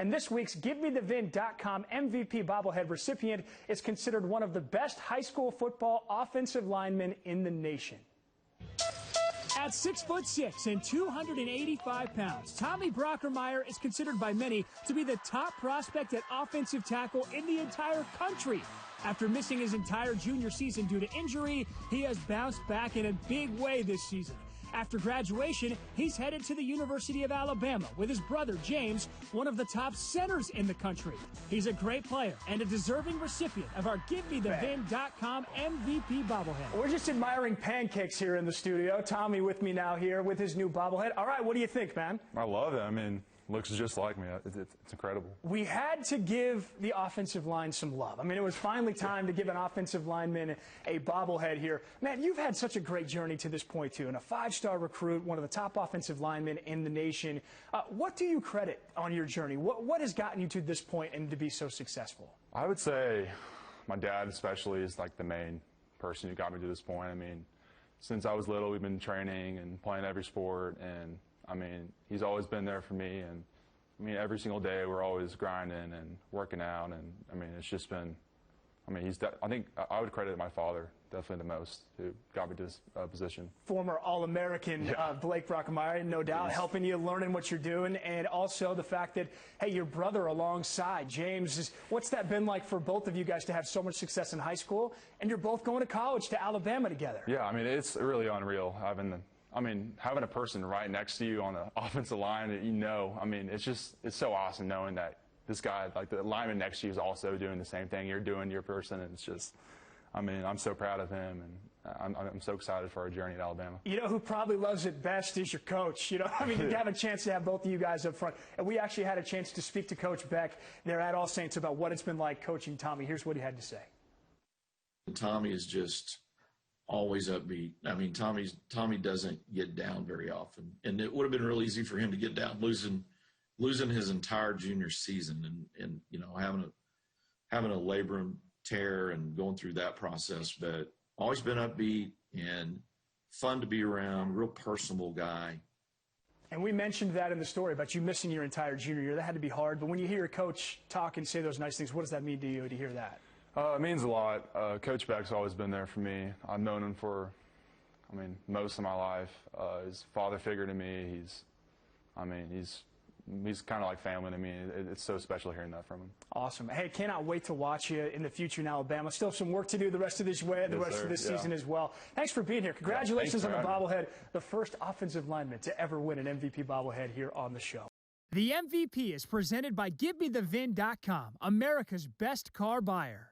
And this week's GiveMeTheVin.com MVP Bobblehead recipient is considered one of the best high school football offensive linemen in the nation. At 6'6" and 285 pounds, Tommy Brockermeyer is considered by many to be the top prospect at offensive tackle in the entire country. After missing his entire junior season due to injury, he has bounced back in a big way this season. After graduation, he's headed to the University of Alabama with his brother James, one of the top centers in the country. He's a great player and a deserving recipient of our GiveMeTheVin.com MVP bobblehead. We're just admiring pancakes here in the studio. Tommy with me now here with his new bobblehead. All right, what do you think, man? I love it. I mean, looks just like me. It's incredible. We had to give the offensive line some love. I mean, it was finally time to give an offensive lineman a bobblehead here. Man, you've had such a great journey to this point, too, and a five-star recruit, one of the top offensive linemen in the nation. What do you credit on your journey? What has gotten you to this point and to be so successful? I would say my dad especially is like the main person who got me to this point. I mean, since I was little, we've been training and playing every sport, and I mean, he's always been there for me, and I mean, every single day we're always grinding and working out, and I mean, it's just been, I mean, I think I would credit my father definitely the most, who got me to this position. Former All-American Blake Brockermeyer, no doubt, helping you, learning what you're doing, and also the fact that, hey, your brother alongside, James, what's that been like for both of you guys to have so much success in high school, and you're both going to college to Alabama together? Yeah, I mean, it's really unreal having a person right next to you on the offensive line that you know, I mean, it's so awesome knowing that this guy, like the lineman next to you, is also doing the same thing you're doing to your person, and it's just, I mean, I'm so proud of him, and I'm so excited for our journey at Alabama. You know who probably loves it best is your coach. You know, I mean, you have a chance to have both of you guys up front, and we actually had a chance to speak to Coach Beck there at All Saints about what it's been like coaching Tommy. Here's what he had to say. Tommy is just always upbeat. I mean, Tommy doesn't get down very often, and it would have been real easy for him to get down, losing his entire junior season, and you know, having a labrum tear and going through that process. But always been upbeat and fun to be around, real personable guy. And we mentioned that in the story about you missing your entire junior year. That had to be hard. But when you hear your coach talk and say those nice things, what does that mean to you to hear that? It means a lot. Coach Beck's always been there for me. I've known him for, I mean, most of my life. He's a father figure to me. He's kind of like family to me. It's so special hearing that from him. Awesome. Hey, cannot wait to watch you in the future in Alabama. Still some work to do the rest of this season as well. Thanks for being here. Congratulations on the bobblehead, the first offensive lineman to ever win an MVP bobblehead here on the show. The MVP is presented by GiveMeTheVin.com, America's best car buyer.